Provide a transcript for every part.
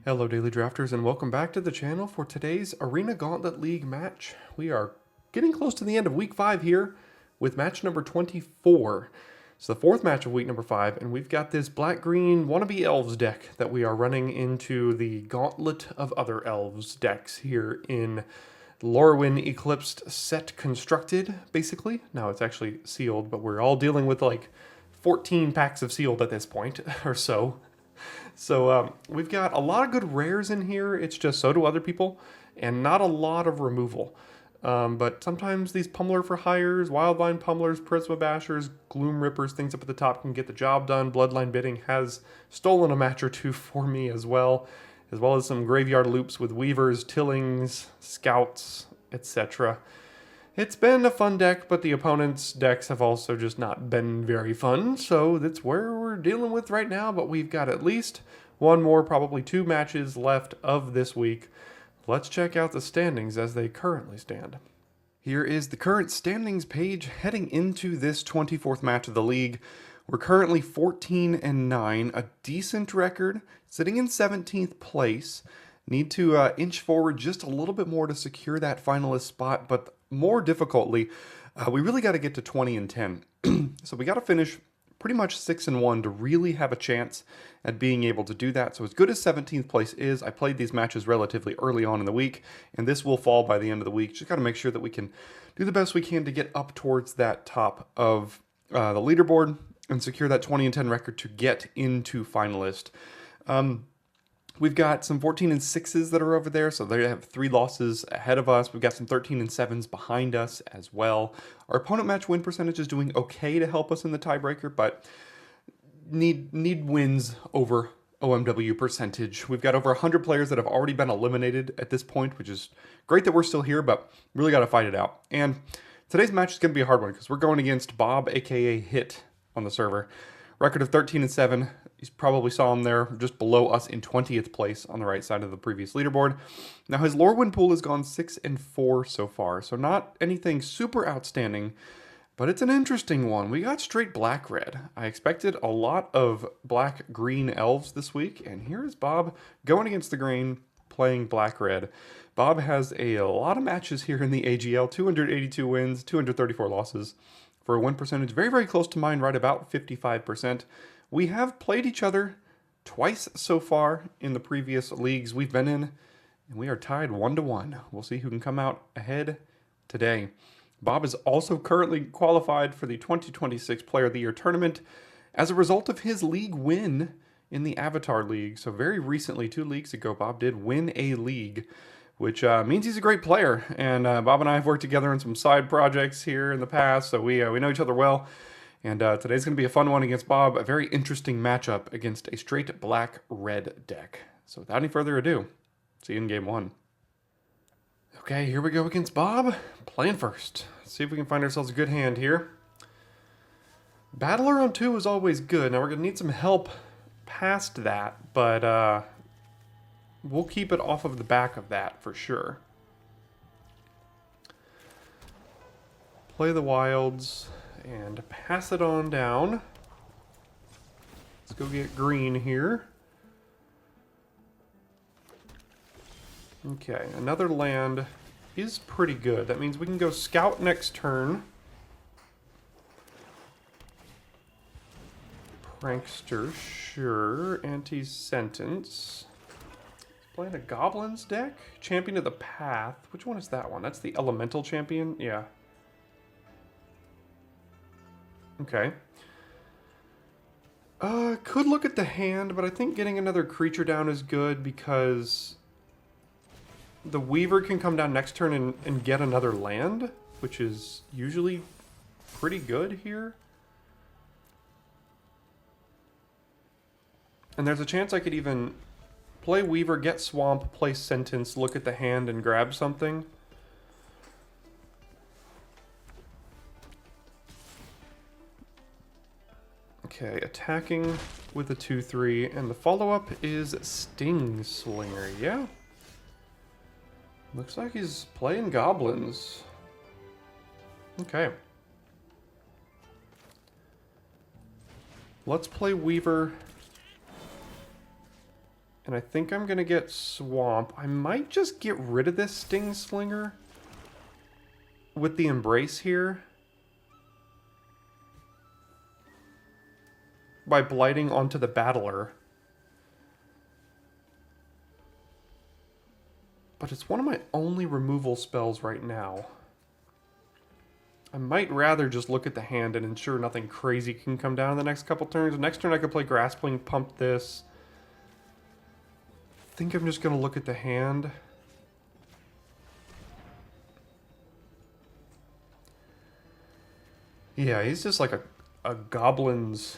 Hello Daily Drafters and welcome back to the channel for today's Arena Gauntlet League match. We are getting close to the end of week 5 here with match number 24. It's the fourth match of week number 5 and we've got this black-green wannabe elves deck that we are running into the Gauntlet of Other Elves decks here in Lorwyn Eclipsed set constructed, basically. Now it's actually sealed, but we're all dealing with like 14 packs of sealed at this point or so. So we've got a lot of good rares in here. It's just so do other people, and not a lot of removal. But sometimes these Pummeler for Hires, Wildline Pummelers, Prisma Bashers, Gloom Rippers, things up at the top can get the job done. Bloodline Bidding has stolen a match or two for me as well as some Graveyard Loops with Weavers, Tillings, Scouts, etc. It's been a fun deck, but the opponent's decks have also just not been very fun, so that's where we're dealing with right now, but we've got at least one more, probably 2 matches left of this week. Let's check out the standings as they currently stand. Here is the current standings page heading into this 24th match of the league. We're currently 14-9, a decent record, sitting in 17th place. Need to inch forward just a little bit more to secure that finalist spot, but more difficultly, we really got to get to 20-10. So we got to finish pretty much 6-1 to really have a chance at being able to do that. So as good as 17th place is, I played these matches relatively early on in the week, and this will fall by the end of the week. Just got to make sure that we can do the best we can to get up towards that top of the leaderboard and secure that 20-10 record to get into finalist. We've got some 14-6s that are over there, so they have 3 losses ahead of us. We've got some 13-7s behind us as well. Our opponent match win percentage is doing okay to help us in the tiebreaker, but need wins over OMW percentage. We've got over 100 players that have already been eliminated at this point, which is great that we're still here, but really got to fight it out. And today's match is going to be a hard one because we're going against Bob, aka Hit, on the server. Record of 13-7. You probably saw him there just below us in 20th place on the right side of the previous leaderboard. Now his Lorwyn pool has gone 6-4 so far, so not anything super outstanding, but it's an interesting one. We got straight black-red. I expected a lot of black-green elves this week, and here is Bob going against the grain, playing black-red. Bob has a lot of matches here in the AGL, 282 wins, 234 losses, for a win percentage very, very close to mine, right about 55%. We have played each other twice so far in the previous leagues we've been in, and we are tied 1-1. We'll see who can come out ahead today. Bob is also currently qualified for the 2026 Player of the Year tournament as a result of his league win in the Avatar League. So very recently, 2 leagues ago, Bob did win a league, which means he's a great player. And Bob and I have worked together on some side projects here in the past, so we know each other well. And today's going to be a fun one against Bob, a very interesting matchup against a straight black-red deck. So without any further ado, see you in game 1. Okay, here we go against Bob, playing first. Let's see if we can find ourselves a good hand here. Battler on 2 is always good. Now we're going to need some help past that, but we'll keep it off of the back of that for sure. Play the wilds and pass it on down. Let's go get green here. Okay, another land is pretty good. That means we can go scout next turn. Prankster, sure. Anti-sentence. Playing a goblins deck? Champion of the Path. Which one is that one? That's the elemental champion? Yeah. Okay. Could look at the hand, but I think getting another creature down is good because the Weaver can come down next turn and get another land, which is usually pretty good here. And there's a chance I could even play Weaver, get Swamp, play Sentence, look at the hand, and grab something. Okay, attacking with a 2-3, and the follow-up is Sting Slinger, yeah? Looks like he's playing goblins. Okay. Let's play Weaver And I think I'm going to get Swamp. I might just get rid of this Sting Slinger with the Embrace here by blighting onto the Battler. But it's one of my only removal spells right now. I might rather just look at the hand and ensure nothing crazy can come down in the next couple turns. The next turn I could play Graspling, pump this. I think I'm just going to look at the hand. Yeah, he's just like a Goblin's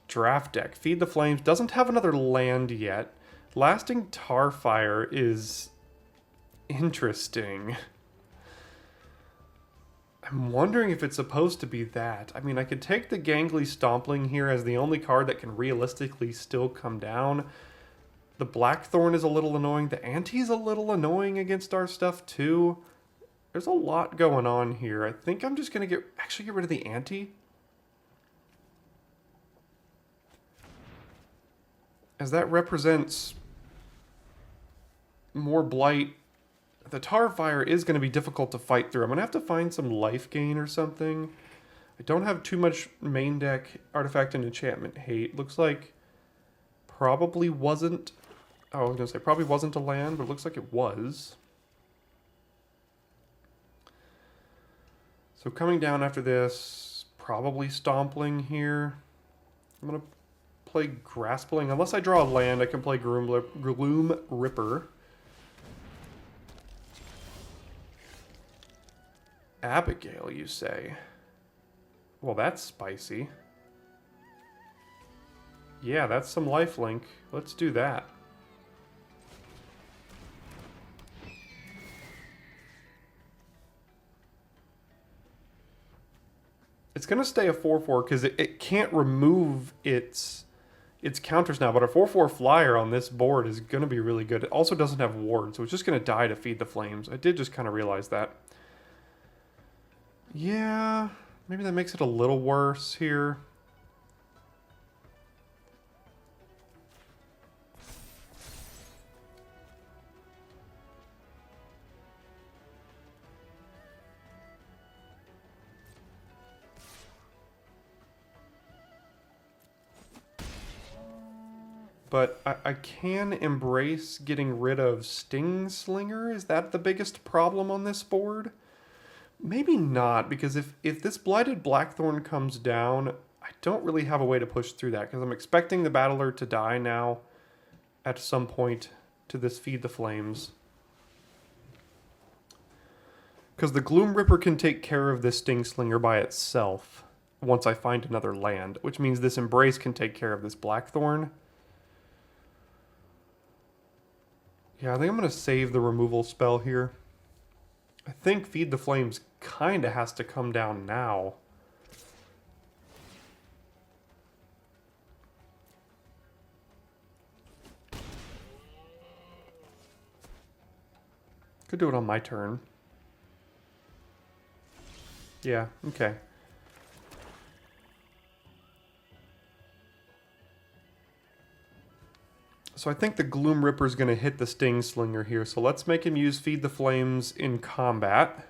draft deck. Feed the Flames. Doesn't have another land yet. Lasting Tarfire is interesting. I'm wondering if it's supposed to be that. I mean, I could take the Gangly Stompling here as the only card that can realistically still come down. The Blackthorn is a little annoying. The Ante's a little annoying against our stuff too. There's a lot going on here. I think I'm just going to actually get rid of the Ante. As that represents more blight. The Tarfire is going to be difficult to fight through. I'm going to have to find some life gain or something. I don't have too much main deck artifact and enchantment hate. Looks like probably wasn't... Oh, I was going to say probably wasn't a land, but it looks like it was. So coming down after this, probably Stompling here. I'm going to play Graspling. Unless I draw a land, I can play Gloom Ripper. Abigail, you say? Well, that's spicy. Yeah, that's some lifelink. Let's do that. It's going to stay a 4/4 because it can't remove its counters now, but a 4/4 flyer on this board is going to be really good. It also doesn't have ward, so it's just going to die to Feed the Flames. I did just kind of realize that. Yeah, maybe that makes it a little worse here. But I can embrace getting rid of Sting Slinger. Is that the biggest problem on this board? Maybe not, because if this Blighted Blackthorn comes down, I don't really have a way to push through that, because I'm expecting the Battler to die now at some point to this Feed the Flames. Because the Gloom Ripper can take care of this Sting Slinger by itself once I find another land, which means this Embrace can take care of this Blackthorn. Yeah, I think I'm going to save the removal spell here. I think Feed the Flames kind of has to come down now. Could do it on my turn. Yeah, okay. So I think the Gloom Ripper is going to hit the Sting Slinger here. So let's make him use Feed the Flames in combat.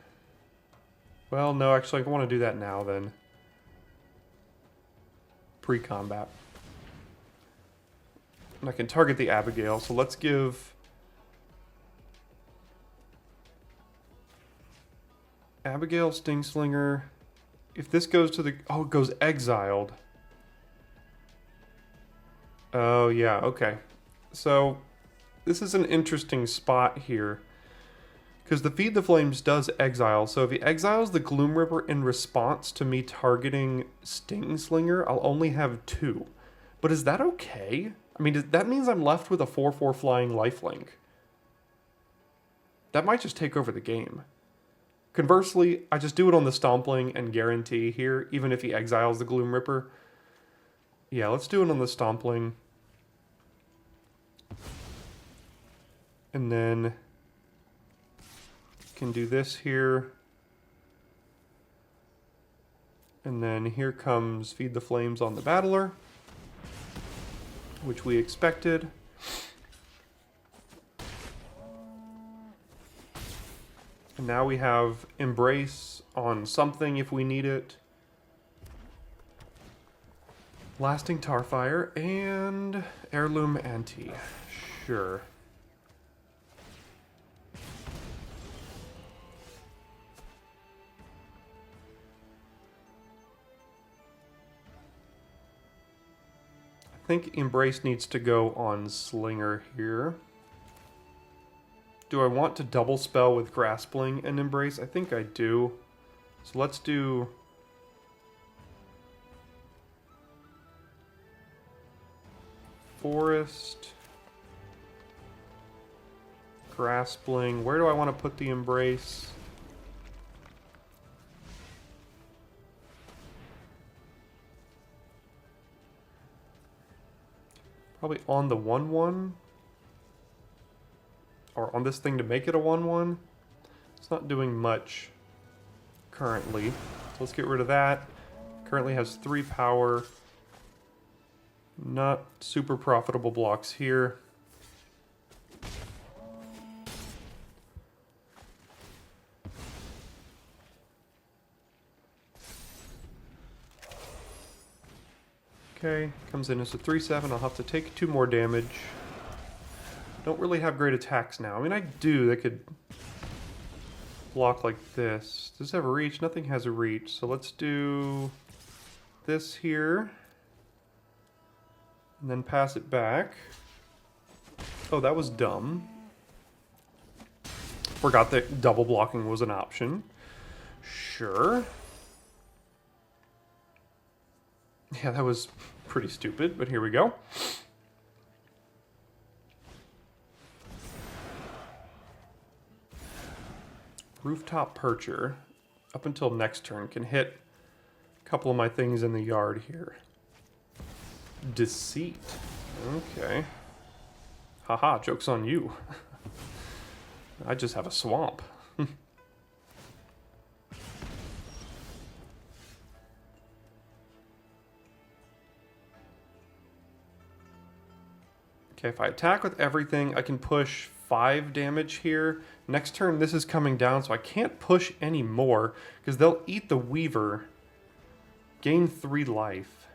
Well, no, actually, I want to do that now then. Pre-combat. And I can target the Abigail. So let's give Abigail, Sting Slinger. If this goes to the... Oh, it goes exiled. Oh, yeah, okay. So, this is an interesting spot here. Because the Feed the Flames does exile. So if he exiles the Gloom Ripper in response to me targeting Sting Slinger, I'll only have 2. But is that okay? I mean, that means I'm left with a 4/4 flying lifelink. That might just take over the game. Conversely, I just do it on the Stompling and guarantee here, even if he exiles the Gloom Ripper. Yeah, let's do it on the Stompling. And then can do this here. And then here comes Feed the Flames on the Battler, which we expected. And now we have Embrace on something if we need it. Lasting Tarfire and Heirloom Ante. Sure. I think Embrace needs to go on Slinger here. Do I want to double spell with Graspling and Embrace? I think I do. So let's do... Forest... Graspling. Where do I want to put the Embrace? Probably on the 1/1. Or on this thing to make it a 1/1. It's not doing much currently. So let's get rid of that. Currently has 3 power. Not super profitable blocks here. Okay, comes in as a 3/7. I'll have to take 2 more damage. Don't really have great attacks now. I mean, I do. They could block like this. Does this have a reach? Nothing has a reach. So let's do this here. And then pass it back. Oh, that was dumb. Forgot that double blocking was an option. Sure. Yeah, that was pretty stupid, but here we go. Rooftop Percher, up until next turn, can hit a couple of my things in the yard here. Deceit. Okay. Haha, joke's on you. I just have a swamp. Okay, if I attack with everything, I can push 5 damage here. Next turn, this is coming down, so I can't push any more, because they'll eat the Weaver. Gain 3 life.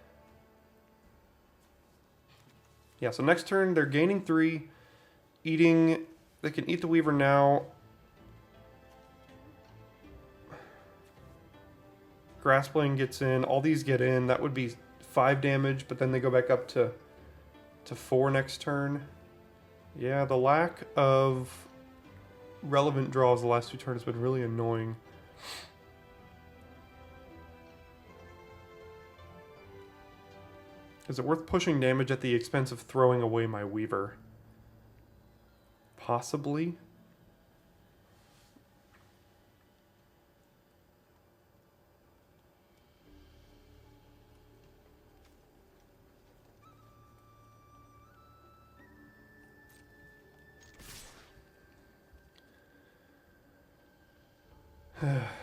Yeah, so next turn, they're gaining 3, eating... They can eat the Weaver now. Graspling gets in, all these get in. That would be 5 damage, but then they go back up to 4 next turn. Yeah, the lack of relevant draws the last 2 turns has been really annoying. Is it worth pushing damage at the expense of throwing away my Weaver? Possibly.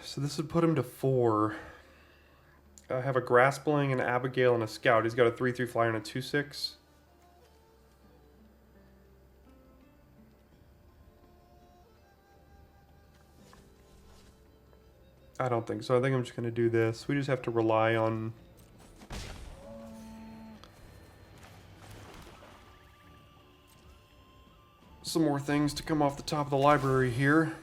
So this would put him to 4. I have a Graspling, an Abigail, and a Scout. He's got a 3/3 flyer and a 2/6. I don't think so. I think I'm just going to do this. We just have to rely on... some more things to come off the top of the library here.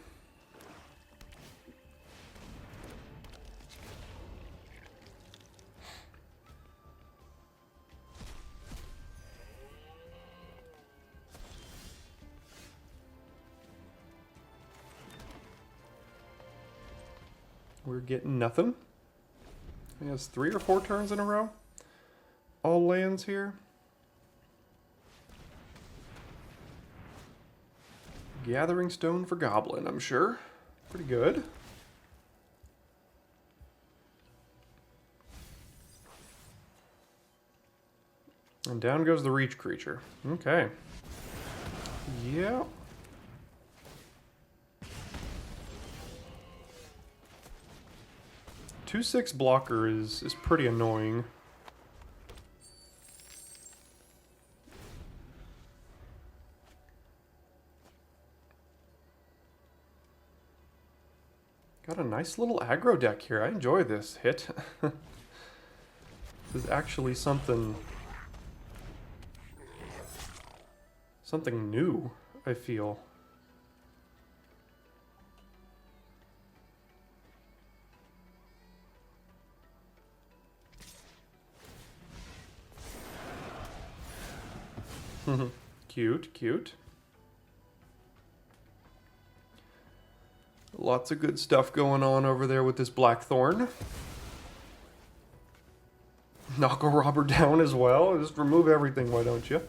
We're getting nothing. He has 3 or 4 turns in a row. All lands here. Gathering Stone for Goblin, I'm sure. Pretty good. And down goes the Reach creature. Okay. Yeah. 2/6 blocker is pretty annoying. Got a nice little aggro deck here. I enjoy this hit. This is actually something new, I feel. Cute, cute. Lots of good stuff going on over there with this Blackthorn. Knock a robber down as well. Just remove everything, why don't you?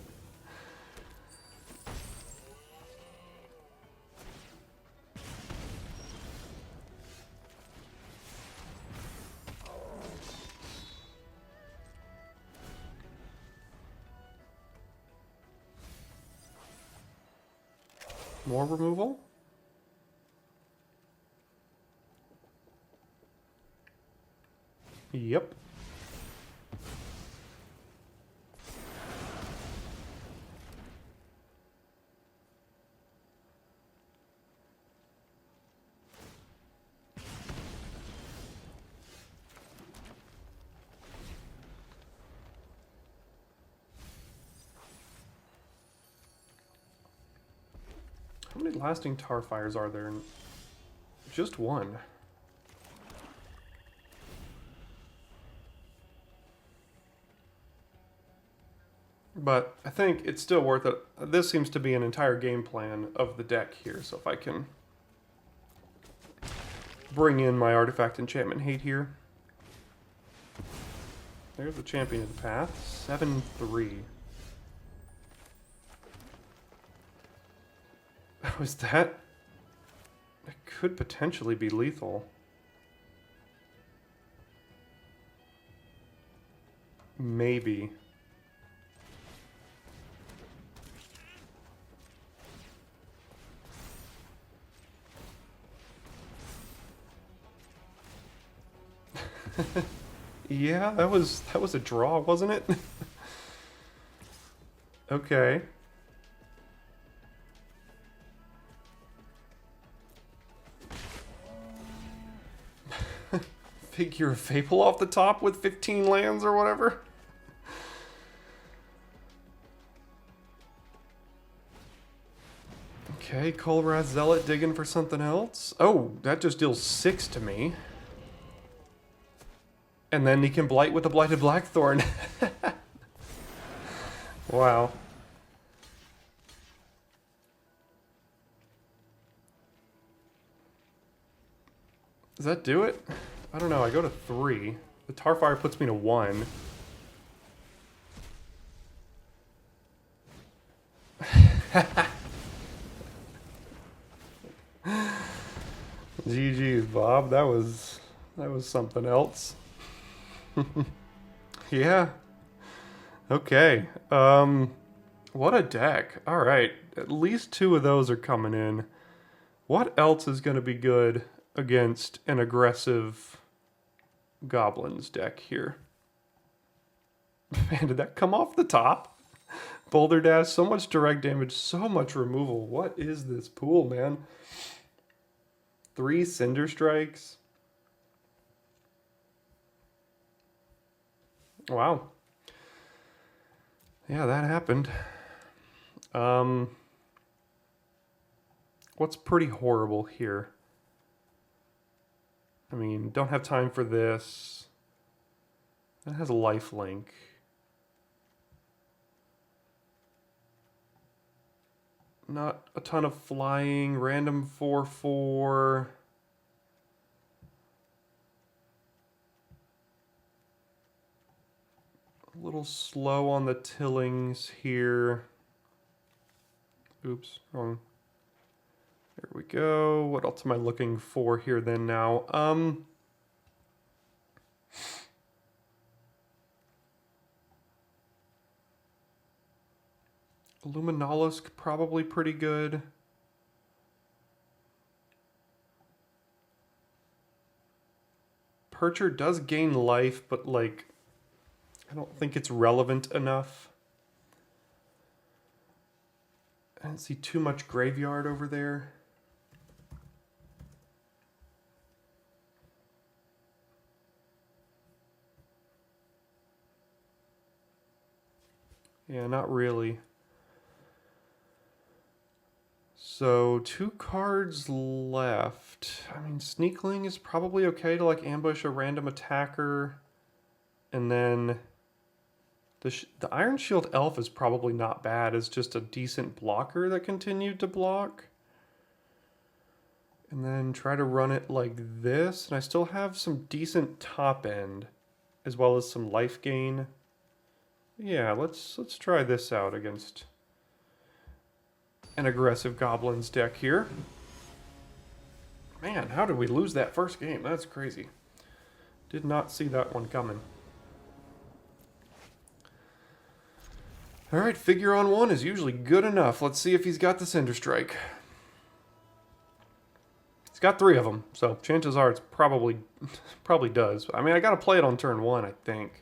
More removal? Yep. How many lasting tar fires are there? Just one. But I think it's still worth it. This seems to be an entire game plan of the deck here, so if I can bring in my artifact enchantment hate here. There's the champion of the path, 7-3. Oh, is that? It could potentially be lethal. Maybe. Yeah, that was a draw, wasn't it? Okay. Figure of Fable off the top with 15 lands or whatever. Okay, Kolraz Zealot digging for something else. Oh, that just deals 6 to me. And then he can blight with a Blighted Blackthorn. Wow. Does that do it? I don't know, I go to 3. The Tarfire puts me to 1. GG's, Bob. That was something else. Yeah. Okay. What a deck. All right. At least 2 of those are coming in. What else is going to be good against an aggressive Goblins deck here? Man, did that come off the top? Boulder Dash, so much direct damage, so much removal. What is this pool, man? 3 Cinder Strikes. Wow. Yeah, that happened. What's pretty horrible here? I mean, don't have time for this. That has a lifelink. Not a ton of flying. Random 4/4. A little slow on the tillings here. Oops, wrong. There we go. What else am I looking for here then now? Luminolisk, probably pretty good. Percher does gain life, but like, I don't think it's relevant enough. I don't see too much graveyard over there. Yeah, not really. So 2 cards left. I mean, Sneakling is probably okay to like ambush a random attacker. And then the Iron Shield Elf is probably not bad. It's just a decent blocker that continued to block. And then try to run it like this. And I still have some decent top end as well as some life gain. Yeah, let's try this out against an aggressive Goblins deck here. Man, how did we lose that first game? That's crazy. Did not see that one coming. Alright, figure on 1 is usually good enough. Let's see if he's got the Cinder Strike. He's got 3 of them, so chances are it's probably does. I mean, I gotta play it on turn 1, I think.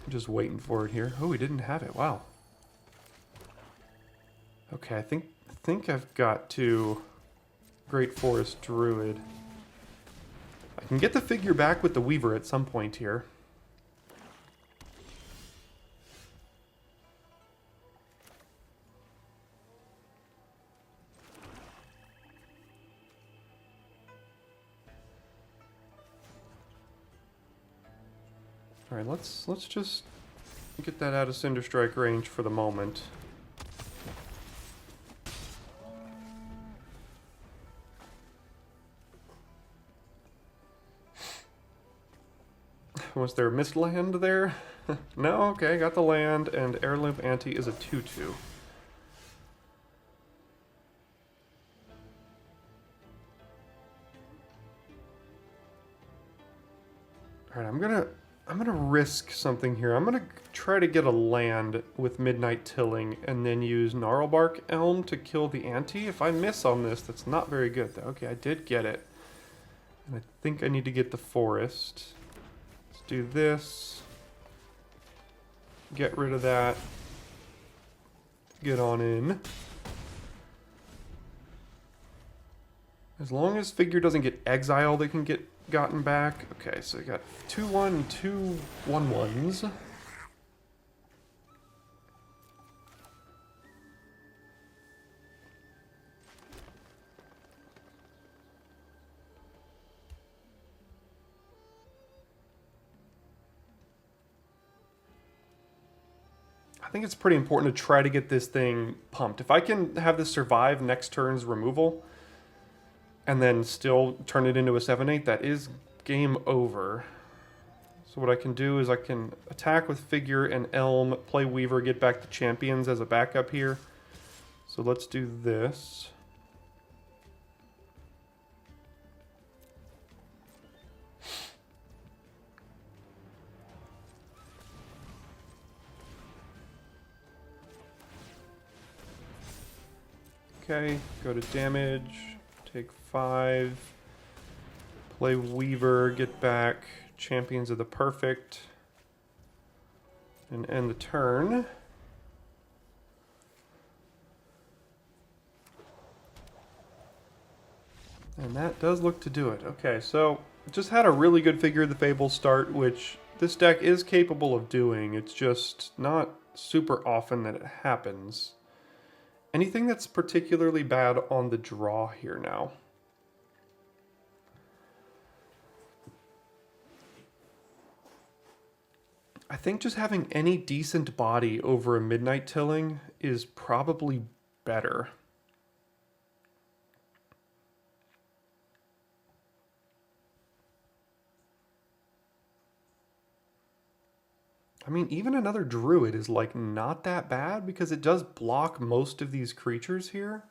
I'm just waiting for it here. Oh, he didn't have it. Wow. Okay, I think I've got to Great Forest Druid. I can get the figure back with the Weaver at some point here. All right, let's just get that out of Cinder Strike range for the moment. Was there a missed land there? No? Okay, got the land, and Heirloom Ante is a 2/2. Alright, I'm gonna risk something here. I'm gonna try to get a land with Midnight Tilling and then use Gnarlbark Elm to kill the Ante. If I miss on this, that's not very good though. Okay, I did get it. And I think I need to get the forest. Do this, get rid of that, get on in. As long as figure doesn't get exiled, it can get gotten back. Okay, so we got 2/1 and 2 1/1s. I think it's pretty important to try to get this thing pumped. If I can have this survive next turn's removal and then still turn it into a 7/8, that is game over. So what I can do is I can attack with Figure and Elm, play Weaver, get back the Champions as a backup here. So let's do this. Okay, go to damage, take 5, play Weaver, get back Champions of the Perfect, and end the turn. And that does look to do it. Okay, so just had a really good Figure of the Fable start, which this deck is capable of doing. It's just not super often that it happens. Anything that's particularly bad on the draw here now? I think just having any decent body over a Midnight Tilling is probably better. I mean, even another Druid is like not that bad because it does block most of these creatures here.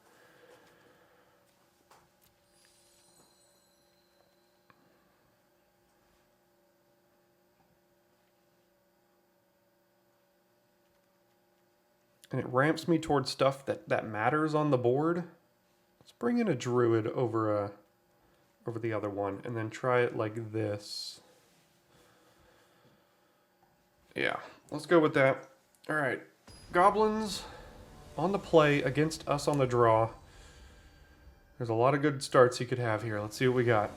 And it ramps me towards stuff that matters on the board. Let's bring in a Druid over the other one and then try it like this. Yeah, let's go with that. All right, Goblins on the play against us on the draw. There's a lot of good starts you could have here. Let's see what we got.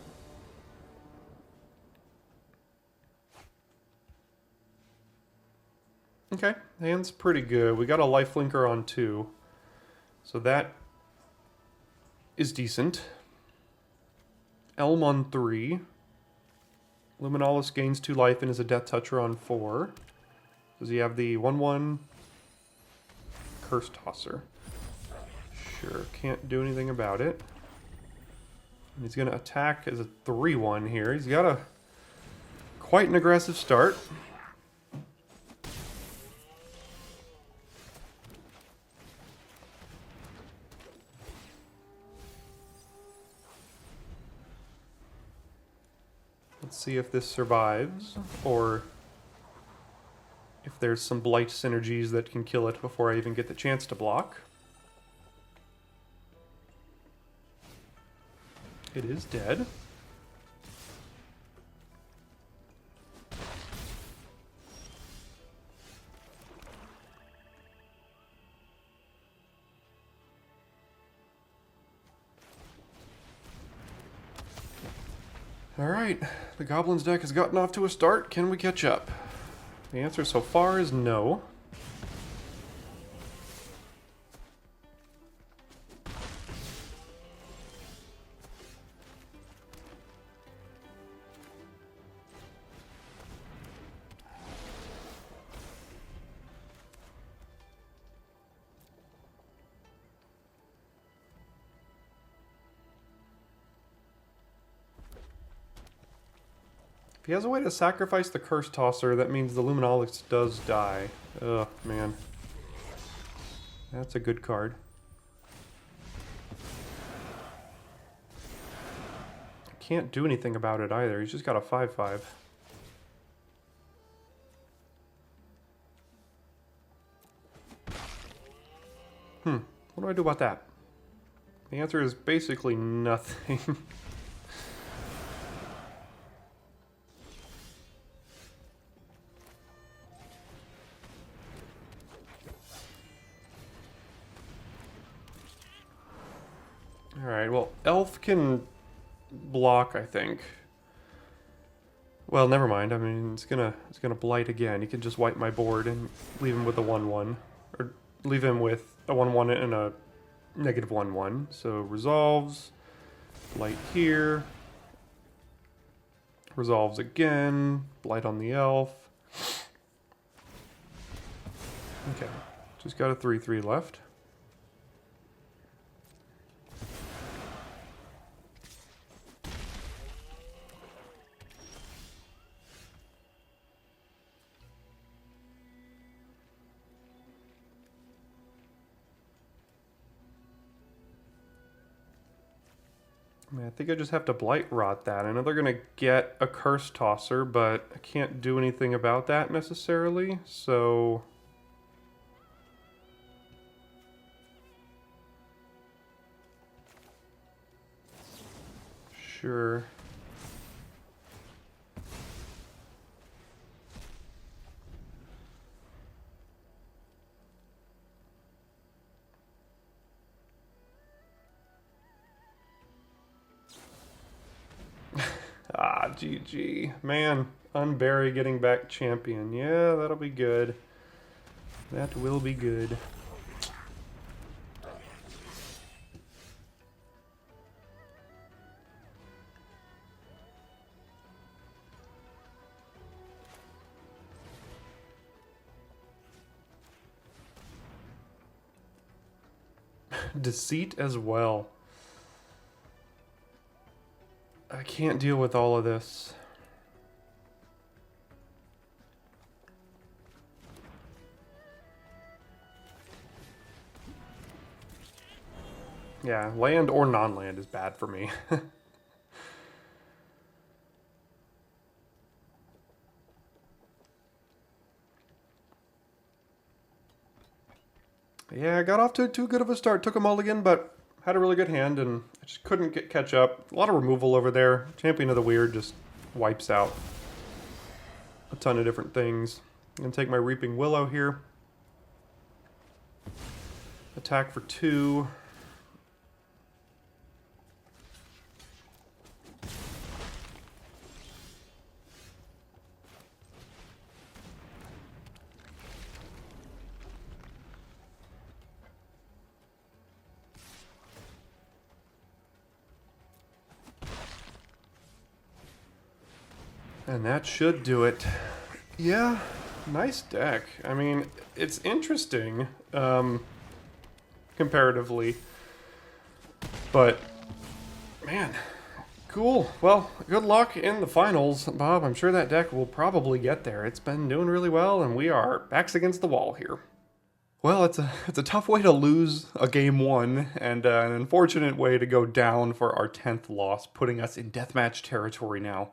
Okay, hand's pretty good. We got a lifelinker on 2. So that is decent. Elm on 3. Luminalis gains 2 life and is a Death Toucher on 4. Does he have the 1/1 Curse Tosser? Sure, can't do anything about it. And he's going to attack as a 3/1 here. He's got a quite an aggressive start. Let's see if this survives, or if there's some blight synergies that can kill it before I even get the chance to block. It is dead. Alright, the Goblins deck has gotten off to a start. Can we catch up? The answer so far is no. If he has a way to sacrifice the Curse Tosser, that means the Luminalis does die. Ugh, man. That's a good card. Can't do anything about it either. He's just got a 5/5. What do I do about that? The answer is basically nothing. Alright, well, Elf can block, I think. Well, never mind. I mean, it's gonna blight again. He can just wipe my board and leave him with a 1/1. Or leave him with a 1/1 and a negative 1/1. So resolves, blight here. Resolves again, blight on the elf. Okay, just got a 3/3 left. I think I just have to Blight Rot that. I know they're going to get a Curse Tosser, but I can't do anything about that necessarily, so... Sure. Ah, GG. Man, Unbury getting back champion. Yeah, that'll be good. That will be good. Deceit as well. I can't deal with all of this. Yeah, land or non-land is bad for me. Yeah, I got off to too good of a start. Took a mulligan, but had a really good hand, and I just couldn't catch up. A lot of removal over there. Champion of the Weird just wipes out a ton of different things. I'm going to take my Reaping Willow here. Attack for 2. And that should do it. Yeah, nice deck. I mean, it's interesting, comparatively. But, man, cool. Well, good luck in the finals, Bob. I'm sure that deck will probably get there. It's been doing really well, and we are backs against the wall here. Well, it's a tough way to lose a game one, and an unfortunate way to go down for our 10th loss, putting us in deathmatch territory now.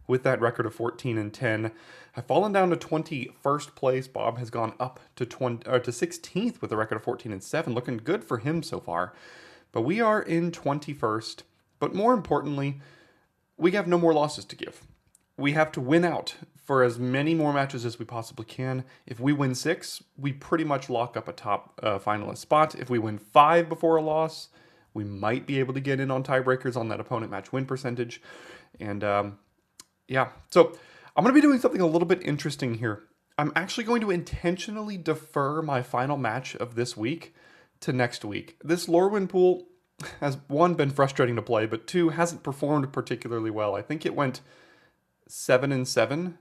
With that record of 14-10, I've fallen down to 21st place. Bob has gone up to 16th with a record of 14-7, looking good for him so far. But we are in 21st. But more importantly, we have no more losses to give. We have to win out for as many more matches as we possibly can. If we win 6, we pretty much lock up a top finalist spot. If we win 5 before a loss, we might be able to get in on tiebreakers on that opponent match win percentage. And yeah, so I'm going to be doing something a little bit interesting here. I'm actually going to intentionally defer my final match of this week to next week. This Lorwyn pool has, 1, been frustrating to play, but 2, hasn't performed particularly well. I think it went 7-7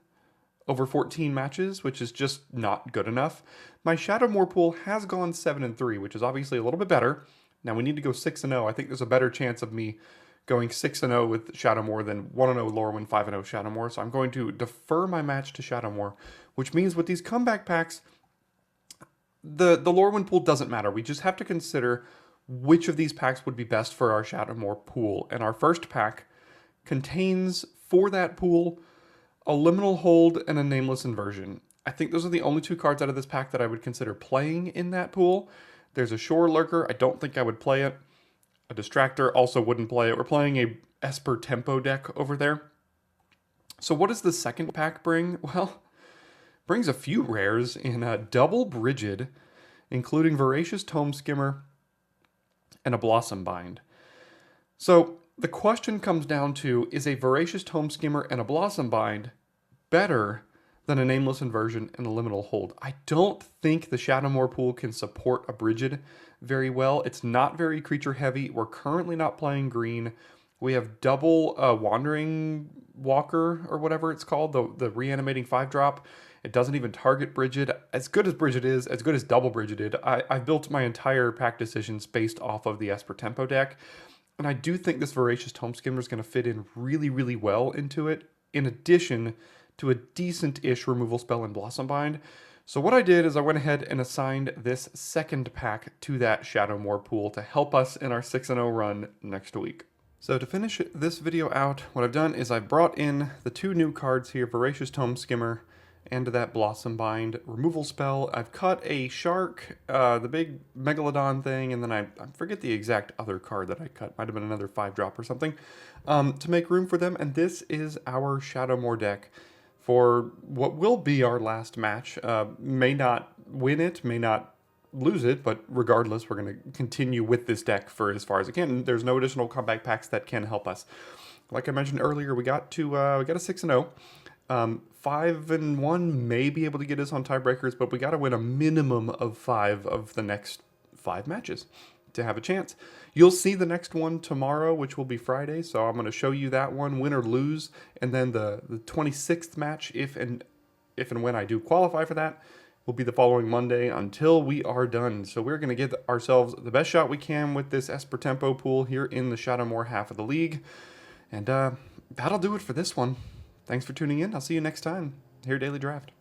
over 14 matches, which is just not good enough. My Shadowmoor pool has gone 7-3, which is obviously a little bit better. Now we need to go 6-0. I think there's a better chance of me going 6-0 with Shadowmoor than 1-0 Lorwyn, 5-0 Shadowmoor. So I'm going to defer my match to Shadowmoor, which means with these comeback packs, the Lorwyn pool doesn't matter. We just have to consider which of these packs would be best for our Shadowmoor pool. And our first pack contains, for that pool, a Liminal Hold and a Nameless Inversion. I think those are the only 2 cards out of this pack that I would consider playing in that pool. There's a Shore Lurker. I don't think I would play it. A Distractor, also wouldn't play it. We're playing a Esper Tempo deck over there. So what does the second pack bring? Well, brings a few rares in a double Brigid, including Voracious Tome Skimmer and a Blossom Bind. So the question comes down to, is a Voracious Tome Skimmer and a Blossom Bind better than a Nameless Inversion and a Liminal Hold? I don't think the Shadowmoor pool can support a Brigid very well. It's not very creature heavy. We're currently not playing green. We have double Wandering Walker, or whatever it's called, the reanimating 5-drop. It doesn't even target Brigid. As good as Brigid is, as good as double Brigid did, I've built my entire pack decisions based off of the Esper Tempo deck. And I do think this Voracious Tome Skimmer is going to fit in really, really well into it, in addition to a decent-ish removal spell in Blossom Bind. So what I did is I went ahead and assigned this second pack to that Shadowmoor pool to help us in our 6-0 run next week. So to finish this video out, what I've done is I've brought in the 2 new cards here, Voracious Tome Skimmer and that Blossom Bind removal spell. I've cut a Shark, the big Megalodon thing, and then I forget the exact other card that I cut. Might have been another 5-drop or something, to make room for them. And this is our Shadowmoor deck for what will be our last match. May not win it, may not lose it, but regardless, we're going to continue with this deck for as far as it can. There's no additional comeback packs that can help us. Like I mentioned earlier, we got a 6-0. 5-1 may be able to get us on tiebreakers, but we got to win a minimum of 5 of the next 5 matches to have a chance. You'll see the next one tomorrow, which will be Friday, so I'm going to show you that one, win or lose, and then the 26th match, if and when I do qualify for that, will be the following Monday until we are done. So we're going to give ourselves the best shot we can with this Esper Tempo pool here in the Shadowmoor half of the league, and that'll do it for this one. Thanks for tuning in. I'll see you next time here at Daily Draft.